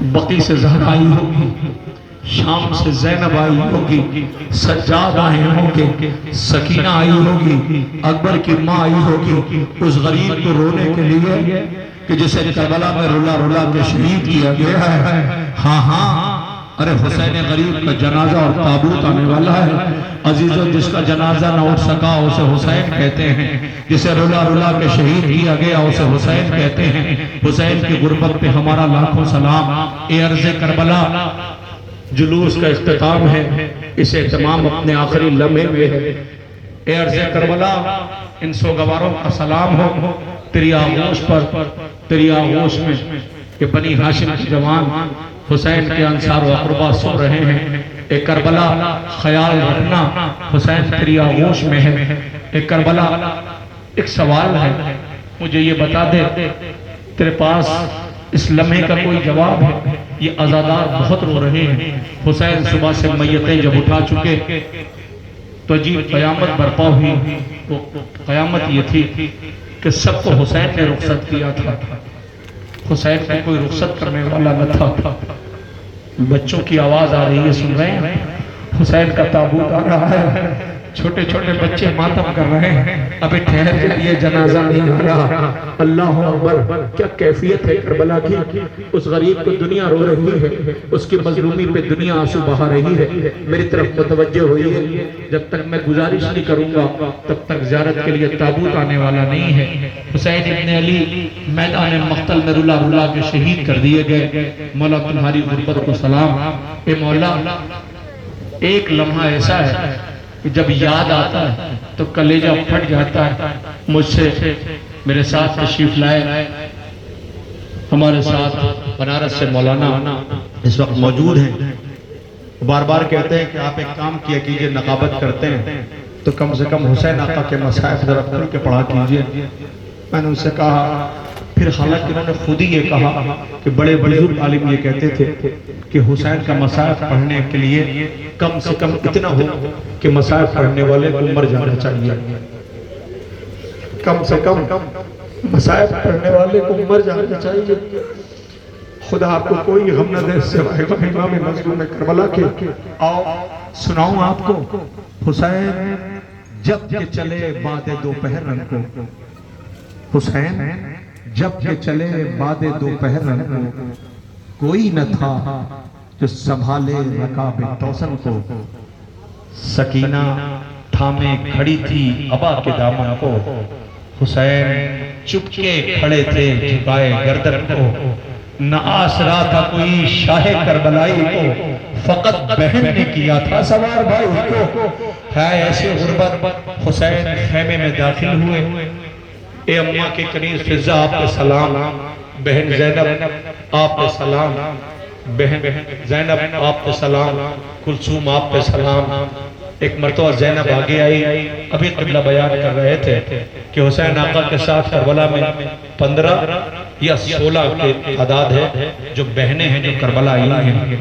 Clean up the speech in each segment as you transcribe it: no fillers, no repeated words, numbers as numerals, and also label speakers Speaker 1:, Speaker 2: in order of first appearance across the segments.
Speaker 1: بقی سے زہرا آئی ہوگی، شام سے زینب آئی ہوگی، سجاد آئے ہوں گے، سکینہ آئی ہوگی، اکبر کی ماں آئی ہوگی اس غریب کو رونے کے لیے کہ جسے کربلا میں رلا رلا کے شہید کیا گیا ہے۔ ہاں ہاں، ارے حسین غریب کا جنازہ اور تابوت آنے والا ہے عزیزو، جس کا جنازہ نہ اٹھ سکا اسے حسین کہتے ہیں، جسے رلا رلا کے شہید کیا گیا اسے حسین کہتے ہیں۔ حسین کی غربت پہ ہمارا لاکھوں سلام۔ اے عرض کربلا جلوس کا اختتام ہے، اس اہتمام اپنے آخری لمحے میں ہے۔ اے عرض کربلا ان سوگواروں کا سلام ہو تیری آغوش پر، تیری آغوش میں کہ بنی ہاشم کے جوان حسین کے انصار و اقربا سو رہے ہیں۔ اے کربلا خیال رکھنا حسین تیری آغوش میں ہے۔ اے کربلا ایک سوال ہے، مجھے یہ بتا دے تیرے پاس اس لمحے کا کوئی جواب ہے؟ یہ عزادار بہت رو رہے ہیں۔ حسین صبح سے میتیں جب اٹھا چکے تو عجیب قیامت برپا ہوئی۔ وہ قیامت یہ تھی کہ سب کو حسین نے رخصت کیا تھا، حسین کو کوئی رخصت کرنے والا نہ تھا۔ بچوں کی آواز آ رہی ہے، سن رہے ہیں؟ حسین کا تابوت آ رہا ہے، چھوٹے چھوٹے بچے ماتم کر رہے ہیں، ابھی ٹھہر جائیے جنازہ نہیں آ رہا۔ اللہ اکبر، کیا کیفیت ہے کربلا کی! اس غریب کو دنیا رو رہی ہے، اس کی مظلومی پہ دنیا آنسو بہا رہی ہے، میری طرف متوجہ ہوئی ہے۔ جب تک میں گزارش نہیں کروں گا تب تک زیارت کے لیے تابوت آنے والا نہیں ہے۔ حسین ابن علی میدان مقتل میں رلا رلا کے شہید کر دیے گئے۔ مولا تمہاری غربت کو سلام۔ اے مولا ایک لمحہ ایسا ہے کہ جب یاد آتا ہے تو کلیجہ پھٹ جاتا ہے۔ مجھ سے میرے ساتھ تشریف لائے، ہمارے ساتھ بنارس سے مولانا اس وقت موجود ہیں، بار بار کہتے ہیں کہ آپ ایک کام کیا کیجئے، نقابت کرتے ہیں تو کم سے کم حسین آقا کے مصائب ذرا کھل کے پڑھا کیجئے۔ میں نے ان سے کہا، پھر حالانکہ انہوں نے خود ہی یہ کہا کہ بڑے بزرگ عالم یہ کہتے تھے کہ حسین کا مصائب پڑھنے کے لیے کم سے کم اتنا ہو کہ مصائب پڑھنے والے کو مر جانا چاہیے، کم سے کم مصائب پڑھنے والے کو مر جانا چاہیے۔ خدا آپ کو کوئی غم نہ دے سوائے امام مظلوم کربلا کے۔ آؤ سناؤں آپ کو، حسین جب کہ چلے بعد دوپہر رنگ کو، حسین جب کہ چلے بعد دوپہر رنگ کو، کوئی نہ تھا جو سنبھالے رکاب توسن کو۔ سکینہ تھامے کھڑی تھی ابا کے دامن کو، حسین چپکے کھڑے تھے جھکائے گردن کو۔ نہ آسرا تھا کوئی شاہ کربلائی کو، فقط بہن نے کیا تھا سوار بھائی کو۔ ہے ایسے غربت حسین خیمے میں داخل ہوئے۔ اے اماں کے کنیز فضا آپ پہ سلام، بہن زینب آپ پہ سلام، بہن زینب آپ پہ سلام، کلثوم آپ پہ سلام۔ ایک مرتبہ زینب آگے آئی، ابھی قبلہ بیان کر رہے تھے کہ حسین آقا کے ساتھ کربلا میں 15 یا 16 کے تعداد ہے جو بہنیں ہیں جو کربلا آئی ہیں۔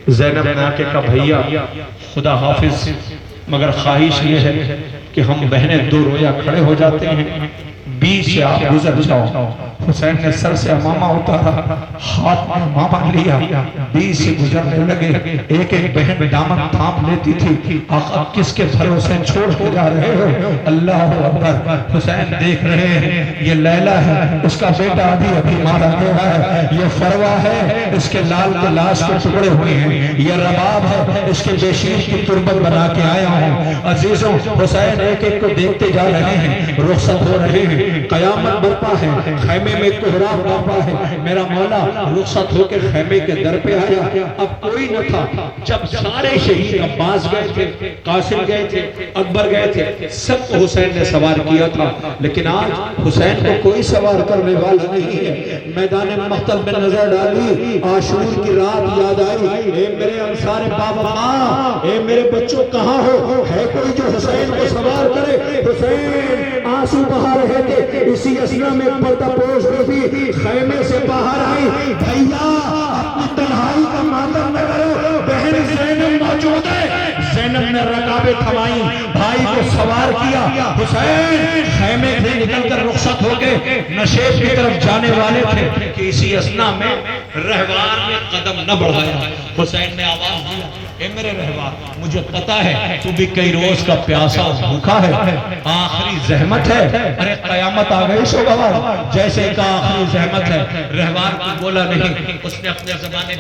Speaker 1: زینب نے آ کے کہا، بھائیا خدا حافظ، مگر خواہش یہ ہے کہ ہم بہنیں دو رویا کھڑے ہو جاتے ہیں، بیچ سے آپ گزر جاؤ۔ حسین نے سر سے امامہ اتارا، ہاتھ میں امامہ لیا، بیچ سے گزرنے لگے۔ ایک ایک بہن دامن تھام لیتی تھی، آقا کس کے بھروسے چھوڑ کے جا رہے ہو؟ اللہ اکبر۔ حسین دیکھ رہے ہیں یہ لیلہ ہے، اس کا بیٹا ابھی مارا گیا ہے، یہ فروا ہے اس کے لال کے لاش کے ٹکڑے ہوئے ہیں، یہ رباب ہے اس کے بیشیر کی تربت بنا کے آیا ہوں۔ عزیزوں حسین ایک ایک کو دیکھتے جا رہے ہیں، رخصت ہو رہے ہیں، قیامت برپا ہے، خیمے میں کوہرام برپا ہے۔ میرا مولا رخصت ہو کے خیمے کے در پہ آیا، اب کوئی نہ تھا۔ جب سارے شہید عباس گئے تھے، قاسم گئے تھے، اکبر گئے تھے، سب کو حسین نے سوار کیا تھا، لیکن آج حسین کو کوئی سوار کرنے والا نہیں ہے۔ میدان مقتل میں نظر ڈالی، عاشور کی رات یاد آئی، اے میرے انصار بابا ماں، اے میرے بچوں کہاں ہو؟ ہے کوئی جو حسین کو سوار کرے؟ حسین آنسو بہا رہے تھے، اسی اسنا میں پردہ پوش بھی خیمے سے باہر آئی، بھائیا اپنی تنہائی کا ماتم نہ کرو، بہن زینب موجود ہے۔ زینب نے نے رکابیں تھمائی، بھائی کو سوار کیا، حسین خیمے سے نکل کر رخصت ہو کے نشیب کی طرف جانے والے تھے کہ اسی اثناء میں رہوار نے قدم نہ بڑھایا۔ حسین نے آواز دیا، اے میرے رہوار، مجھے پتا ہے تو بھی کئی روز کا پیاسا بھوکا ہے، آخری زحمت ہے۔ ارے قیامت آ گئی سو بابا، جیسے کا آخری زحمت ہے۔ رہوار کو بولا نہیں، اس نے اپنے زمانے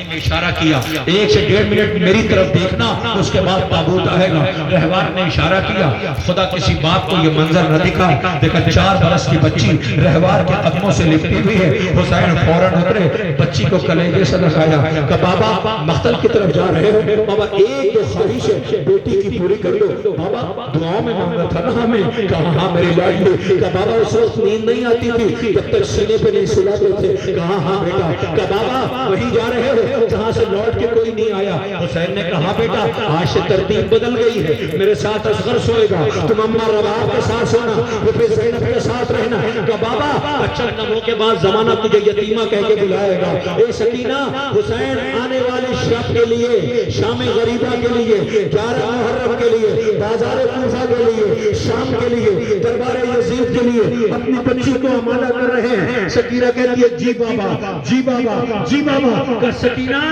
Speaker 1: میں اشارہ کیا، 1 سے 1.5 منٹ میری طرف دیکھنا، اس کے بعد تابوت آئے گا۔ رہوار نے اشارہ کیا، خدا کسی باپ کو یہ منظر نہ دکھا، دیکھا 4 برس کی بچی رہوار کے قدموں سے لپٹی ہوئی ہے۔ حسین فوراً اترے، بچی کو کلیجے سے لگایا کہ بابا مقتل کی طرف جا رہے ہو، بابا ایک دو خواہش ہے بیٹی کی پوری کر دو۔ بابا دعاؤں میں مانگا تھا نا ہمیں، کہا ہاں میری لاڈلی، کہ بابا اس وقت نیند نہیں آتی تھی جب تک سینے پہ نہیں سلاتے تھے، کہا ہاں بیٹا، کہ بابا وہی جا رہے ہو جہاں سے لوٹ کے کوئی نہیں آیا۔ حسین نے کہا بیٹا آج سے ترتیب بدل گئی ہے، میرے ساتھ اصغر سوئے گا، تم اماں رباب کے ساتھ سونا، وہ پھر زینب کے ساتھ رہنا۔ کہ بابا چند لمحوں کے بعد زمانہ تجھے یتیمہ کہہ کے بلائے گا۔ اے سکینہ، حسین آنے والے شب کے لیے، شام غریبہ کے لیے، 11 محرم کے لیے، بازار کوفہ کے لیے، شام کے لیے، دربار یزید کے لیے اپنی بچی کو امانہ کر رہے ہیں۔ سکینہ کہتی ہے جی بابا، جی بابا، جی بابا۔ کہ سکینہ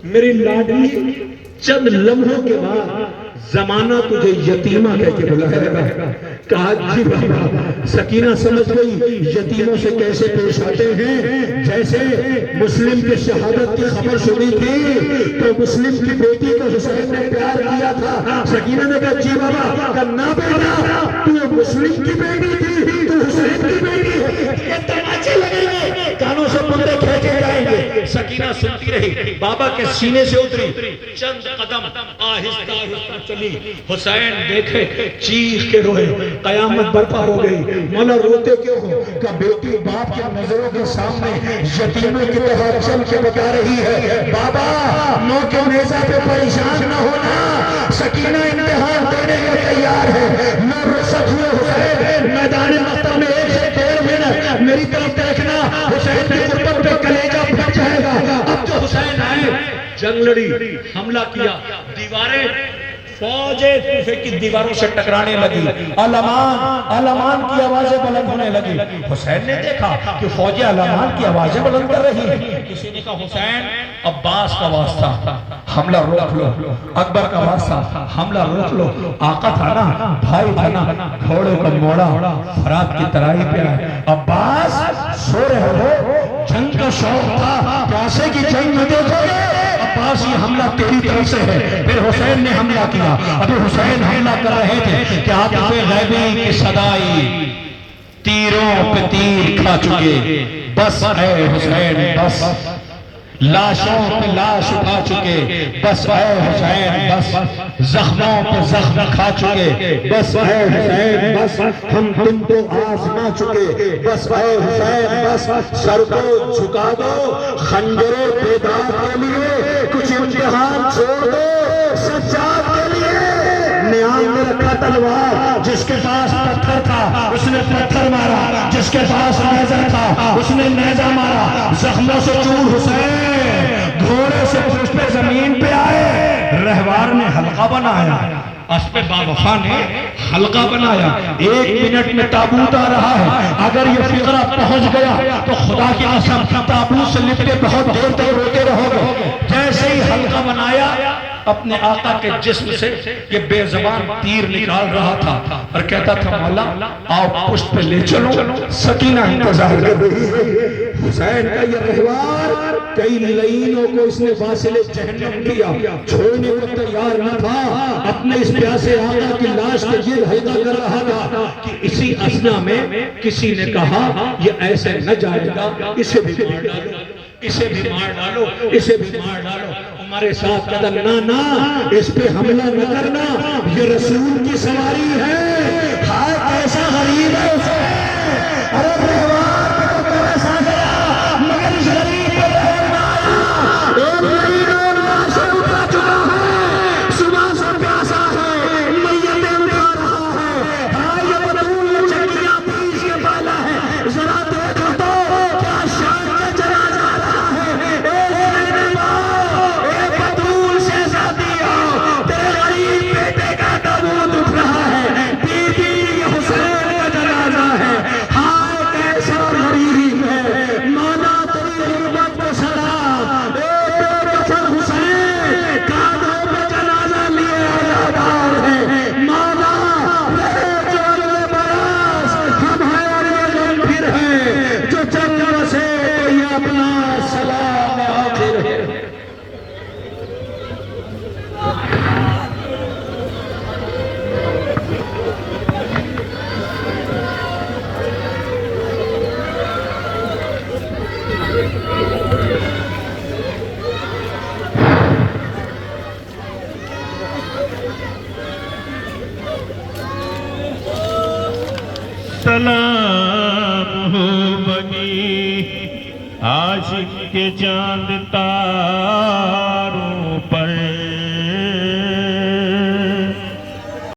Speaker 1: میری لاڈلی چند لمحوں کے بعد زمانہ تجھے یتیمہ کہہ کے بلائے گا۔ کہا جی بابا۔ سکینہ سمجھ گئی یتیموں سے کیسے پیش آتے ہیں، جیسے مسلم کی شہادت کی خبر سنی تھی تو مسلم کی بیٹی کو حسین نے پیار کیا تھا۔ سکینہ نے کہا جی بابا۔ کہا نہ بیٹا، تو مسلم کی بیٹی تھی، تو حسین کی بیٹی ہے، یہ تماچے لگیں گے، کانوں سے پندے کھینچے جائیں گے۔ سکینہ سنتی رہی، بابا کے سینے سے اتری، چند قدم آہستہ آہستہ چلی۔ حسین دیکھے چیخ کے روئے، قیامت برپا ہو گئی۔ مولا روتے کیوں ہو؟ کہ بیٹی باپ کی نظروں کے سامنے یتیموں کی طرح چل کے بتا رہی ہے بابا نو کے نیزہ پہ پریشان نہ ہونا، سکینہ امتحان دینے کے تیار ہے۔ نو رخصت ہوئے حسین میدان مقتل میں 1 سے 1.5 منٹ میری طرف دیکھنا، حسین کی غربت پہ کلیجہ پھٹ جائے گا۔ اب جو حسین آئے، جنگ لڑی، حملہ کیا، دیواریں فوجیں کوفے کی دیواروں سے ٹکرانے لگی، علمان کی آوازیں بلند ہونے لگی۔ حسین نے دیکھا کہ فوجیں علمان کی آوازیں بلند کر رہی ہیں۔ کسی نے کہا حسین عباس کا واسطہ حملہ روک لو، اکبر کا واسطہ حملہ روک لو، آقا تھا نا، بھائی تھا نا، گھوڑے کا موڑا فرات کی ترائی پہ آئے۔ عباس سو رہے ہو، جنگ کا شوق تھا، پیاسے کی جنگ میں دیکھو گے عباس یہ حملہ تیری طرف سے ہے۔ پھر حسین نے حملہ کیا، ابھی حسین حملہ کر رہے تھے کہ عاطف غیبی کی صدائی، تیروں پہ تیر کھا چکے، بس اے حسین بس، لاشوں پہ لاش اٹھا چکے، بس اے حسین بس، زخموں پہ زخم کھا چکے، بس اے حسین بس، ہم تم کو آزما چکے، بس اے حسین بس، سر کو جھکا دو خنجر بیدار کے لیے، کچھ امتحان چھوڑ دو سجاد کے لیے۔ نیام نے رکھا تلوار، جس کے پاس پتھر تھا اس نے پتھر مارا، جس کے پاس نیزہ تھا اس نے نیزہ مارا، زخموں سے چور حسین گھوڑے سے پشت پہ زمین پہ آئے۔ رہوار نے حلقہ بنایا، اسپِ باوفا نے حلقہ بنایا، 1 منٹ میں تابوت آ رہا ہے، اگر یہ فقرہ پہنچ گیا تو خدا کی قسم تابوت سے لپٹے بہت دیر تک روتے رہو گے۔ جیسے ہی حلقہ بنایا اپنے آقا کے جسم سے یہ بے زبان تیر نکال رہا تھا اور کہتا تھا مولا آؤ پشت پہ لے چلو، سکینہ انتظار کر رہی ہے۔ حسین کا یہ رہوار کئی لعینوں کو اس نے واصل جہنم کیا، چھوڑنے کو تیار نہ تھا، اپنے اس پیاسے آقا کی لاش کے گرد حلقہ کر رہا تھا کہ اسی اثناء میں کسی نے کہا یہ ایسے نہ جائے گا، اسے بھی مار ڈالو، اسے بھی مار ڈالو، اسے بھی مار ڈالو۔ ہمارے ساتھ قدم نہ اس پہ حملہ نہ کرنا، یہ رسول کی سواری ہے، ہائے کیسا غریب ہے اسے، ارے رہوار پہ تو کیسا گیا مگر اس غریب پہ رحم نہ آیا۔ ایک غریب اور لاشیں اٹھا چکا ہے، صبح سے پیاسا ہے، میتیں اٹھا رہا ہے، ہائے یہ بطول نے چکیاں پیس کے پالا ہے، ذرا دیکھو تو کیا شان کا جنازہ آ رہا ہے۔ اے زینب تیرے
Speaker 2: سلام ہو بگی عاشق کے چاند تارے